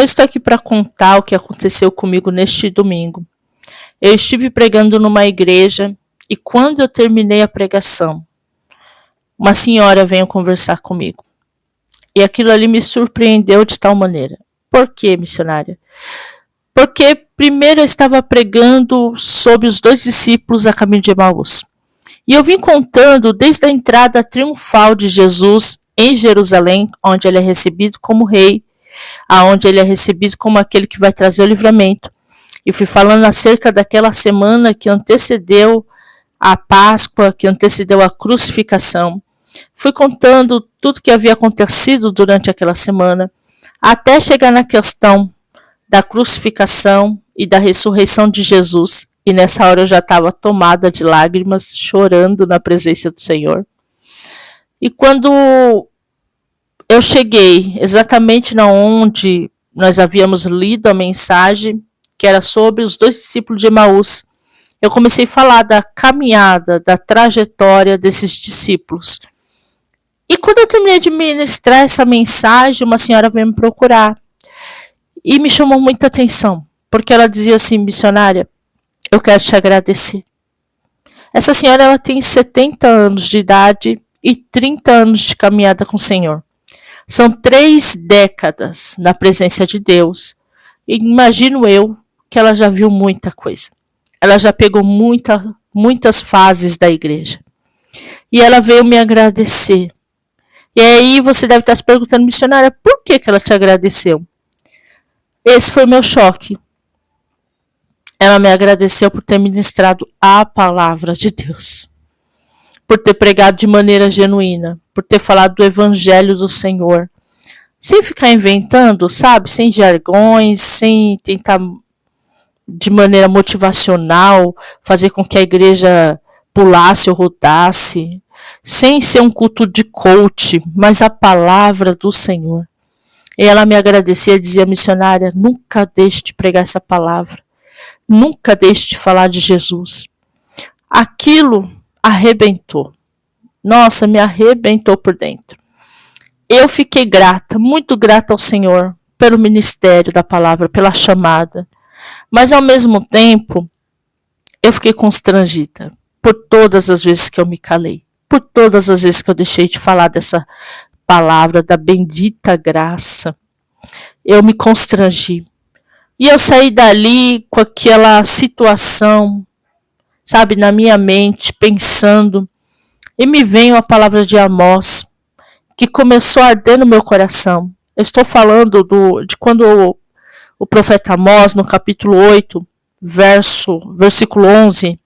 Eu estou aqui para contar o que aconteceu comigo neste domingo. Eu estive pregando numa igreja e quando eu terminei a pregação, uma senhora veio conversar comigo. E aquilo ali me surpreendeu de tal maneira. Por quê, missionária? Porque primeiro eu estava pregando sobre os 2 discípulos a caminho de Emaús. E eu vim contando desde a entrada triunfal de Jesus em Jerusalém, onde ele é recebido como rei, aonde ele é recebido como aquele que vai trazer o livramento. E fui falando acerca daquela semana que antecedeu a Páscoa, que antecedeu a crucificação. Fui contando tudo que havia acontecido durante aquela semana, até chegar na questão da crucificação e da ressurreição de Jesus. E nessa hora eu já estava tomada de lágrimas, chorando na presença do Senhor. E quando eu cheguei exatamente na onde nós havíamos lido a mensagem, que era sobre os 2 discípulos de Emaús, eu comecei a falar da caminhada, da trajetória desses discípulos. E quando eu terminei de ministrar essa mensagem, uma senhora veio me procurar e me chamou muita atenção, porque ela dizia assim: missionária, eu quero te agradecer. Essa senhora ela tem 70 anos de idade e 30 anos de caminhada com o Senhor. São 3 décadas na presença de Deus. E imagino eu que ela já viu muita coisa. Ela já pegou muitas fases da igreja. E ela veio me agradecer. E aí você deve estar se perguntando, missionária, por que ela te agradeceu? Esse foi o meu choque. Ela me agradeceu por ter ministrado a palavra de Deus, por ter pregado de maneira genuína, por ter falado do evangelho do Senhor, sem ficar inventando, sabe, sem jargões, sem tentar de maneira motivacional fazer com que a igreja pulasse ou rodasse, sem ser um culto de coach, mas a palavra do Senhor. E ela me agradecia e dizia: missionária, nunca deixe de pregar essa palavra. Nunca deixe de falar de Jesus. Aquilo arrebentou. Nossa, me arrebentou por dentro. Eu fiquei grata, muito grata ao Senhor pelo ministério da palavra, pela chamada. Mas ao mesmo tempo, eu fiquei constrangida por todas as vezes que eu me calei, por todas as vezes que eu deixei de falar dessa palavra, da bendita graça. Eu me constrangi. E eu saí dali com aquela situação, sabe, na minha mente, pensando. E me veio a palavra de Amós, que começou a arder no meu coração. Eu estou falando de quando o profeta Amós, no capítulo 8, versículo 11,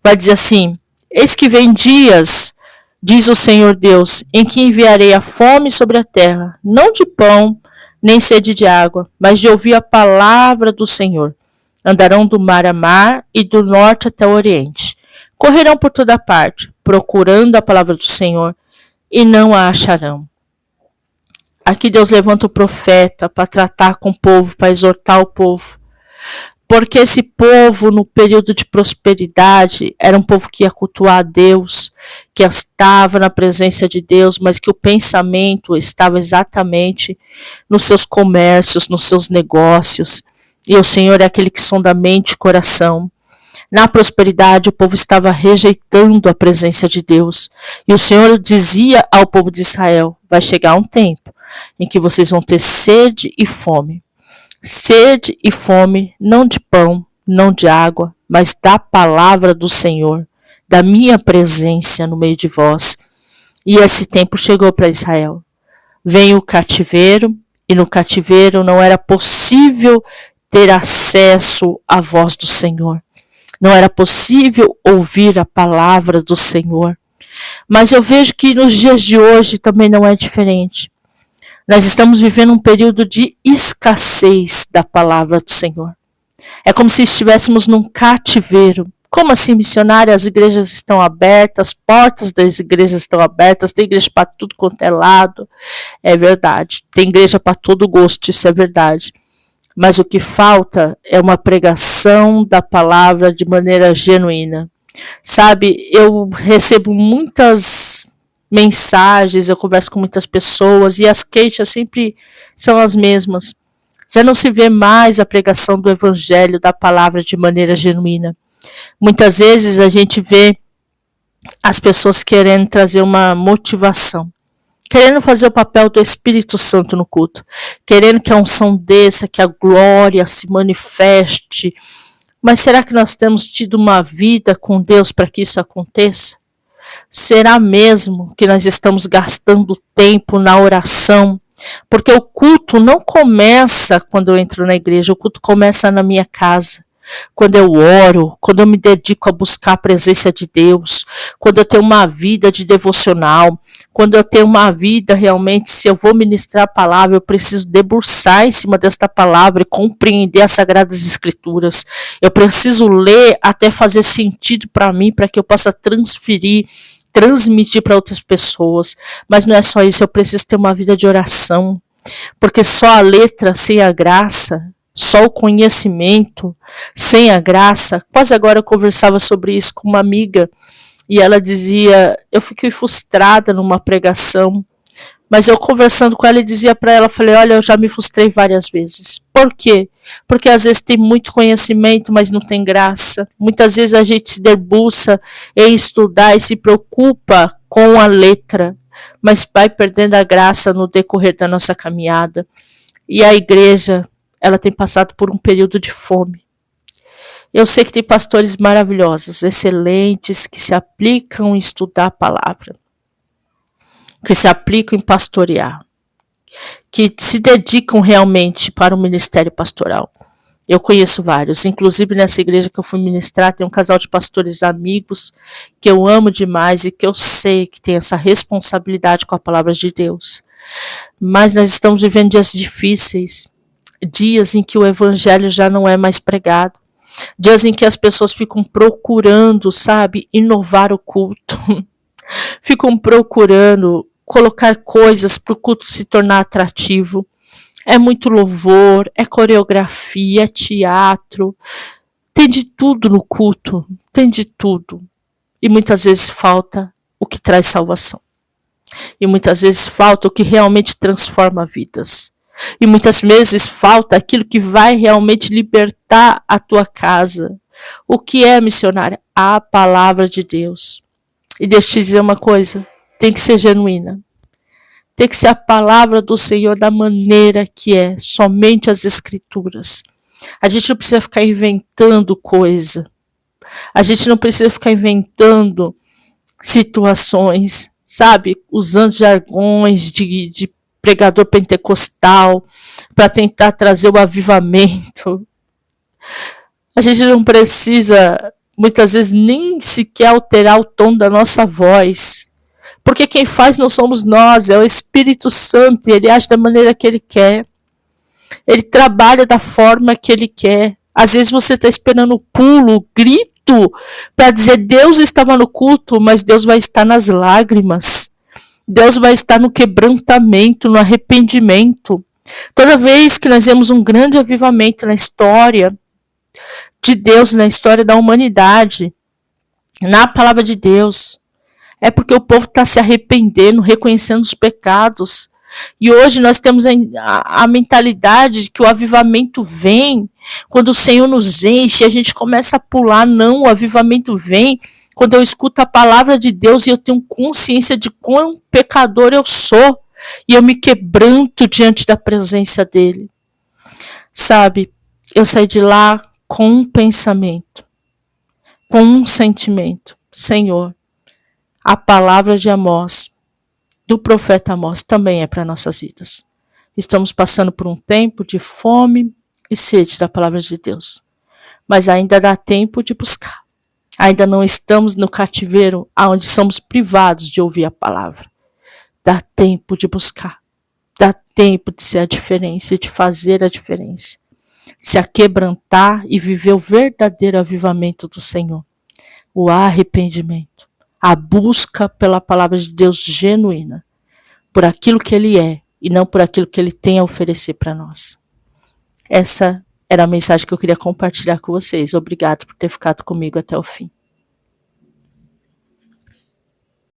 vai dizer assim: eis que vem dias, diz o Senhor Deus, em que enviarei a fome sobre a terra, não de pão, nem sede de água, mas de ouvir a palavra do Senhor. Andarão do mar a mar e do norte até o oriente. Correrão por toda parte, procurando a palavra do Senhor, e não a acharão. Aqui Deus levanta o profeta para tratar com o povo, para exortar o povo. Porque esse povo, no período de prosperidade, era um povo que ia cultuar a Deus, que estava na presença de Deus, mas que o pensamento estava exatamente nos seus comércios, nos seus negócios. E o Senhor é aquele que sonda a mente e o coração. Na prosperidade, o povo estava rejeitando a presença de Deus. E o Senhor dizia ao povo de Israel: vai chegar um tempo em que vocês vão ter sede e fome. Sede e fome, não de pão, não de água, mas da palavra do Senhor, da minha presença no meio de vós. E esse tempo chegou para Israel. Veio o cativeiro, e no cativeiro não era possível ter acesso à voz do Senhor. Não era possível ouvir a palavra do Senhor. Mas eu vejo que nos dias de hoje também não é diferente. Nós estamos vivendo um período de escassez da palavra do Senhor. É como se estivéssemos num cativeiro. Como assim, missionária? As igrejas estão abertas, as portas das igrejas estão abertas, tem igreja para tudo quanto é lado. É verdade, tem igreja para todo gosto, isso é verdade. Mas o que falta é uma pregação da palavra de maneira genuína. Sabe, eu recebo muitas mensagens, eu converso com muitas pessoas e as queixas sempre são as mesmas. Já não se vê mais a pregação do evangelho, da palavra de maneira genuína. Muitas vezes a gente vê as pessoas querendo trazer uma motivação, querendo fazer o papel do Espírito Santo no culto, querendo que a unção desça, que a glória se manifeste. Mas será que nós temos tido uma vida com Deus para que isso aconteça? Será mesmo que nós estamos gastando tempo na oração? Porque o culto não começa quando eu entro na igreja, o culto começa na minha casa. Quando eu oro, quando eu me dedico a buscar a presença de Deus, quando eu tenho uma vida de devocional, quando eu tenho uma vida realmente, se eu vou ministrar a palavra, eu preciso debruçar em cima desta palavra e compreender as Sagradas Escrituras. Eu preciso ler até fazer sentido para mim, para que eu possa transmitir para outras pessoas. Mas não é só isso, eu preciso ter uma vida de oração, porque só a letra sem a graça, só o conhecimento sem a graça. Quase agora eu conversava sobre isso com uma amiga e ela dizia, eu fiquei frustrada numa pregação, mas eu conversando com ela e dizia para ela, falei, olha, eu já me frustrei várias vezes. Por quê? Porque às vezes tem muito conhecimento, mas não tem graça. Muitas vezes a gente se debruça em estudar e se preocupa com a letra, mas vai perdendo a graça no decorrer da nossa caminhada. E a igreja, ela tem passado por um período de fome. Eu sei que tem pastores maravilhosos, excelentes, que se aplicam em estudar a palavra, que se aplicam em pastorear, que se dedicam realmente para o ministério pastoral. Eu conheço vários, inclusive nessa igreja que eu fui ministrar, tem um casal de pastores amigos que eu amo demais e que eu sei que tem essa responsabilidade com a palavra de Deus. Mas nós estamos vivendo dias difíceis, dias em que o evangelho já não é mais pregado, dias em que as pessoas ficam procurando, sabe, inovar o culto, ficam procurando colocar coisas para o culto se tornar atrativo. É muito louvor, é coreografia, é teatro, tem de tudo no culto, tem de tudo. E muitas vezes falta o que traz salvação. E muitas vezes falta o que realmente transforma vidas. E muitas vezes falta aquilo que vai realmente libertar a tua casa. O que é missionária? A palavra de Deus. E deixa eu te dizer uma coisa, tem que ser genuína. Tem que ser a palavra do Senhor da maneira que é, somente as Escrituras. A gente não precisa ficar inventando coisa. A gente não precisa ficar inventando situações, sabe? Usando jargões de pregador pentecostal para tentar trazer o avivamento. A gente não precisa, muitas vezes, nem sequer alterar o tom da nossa voz. Porque quem faz não somos nós, é o Espírito Santo, e ele age da maneira que ele quer. Ele trabalha da forma que ele quer. Às vezes você está esperando o pulo, o grito, para dizer Deus estava no culto, mas Deus vai estar nas lágrimas. Deus vai estar no quebrantamento, no arrependimento. Toda vez que nós vemos um grande avivamento na história de Deus, na história da humanidade, na palavra de Deus, é porque o povo está se arrependendo, reconhecendo os pecados. E hoje nós temos a mentalidade de que o avivamento vem quando o Senhor nos enche e a gente começa a pular. Não, o avivamento vem quando eu escuto a palavra de Deus e eu tenho consciência de quão pecador eu sou. E eu me quebranto diante da presença dele. Sabe, eu saí de lá com um pensamento, com um sentimento. Senhor, a palavra de Amós, do profeta Amós, também é para nossas vidas. Estamos passando por um tempo de fome e sede da palavra de Deus. Mas ainda dá tempo de buscar. Ainda não estamos no cativeiro onde somos privados de ouvir a palavra. Dá tempo de buscar. Dá tempo de ser a diferença, de fazer a diferença. Se aquebrantar e viver o verdadeiro avivamento do Senhor. O arrependimento. A busca pela palavra de Deus genuína, por aquilo que ele é e não por aquilo que ele tem a oferecer para nós. Essa era a mensagem que eu queria compartilhar com vocês. Obrigado por ter ficado comigo até o fim.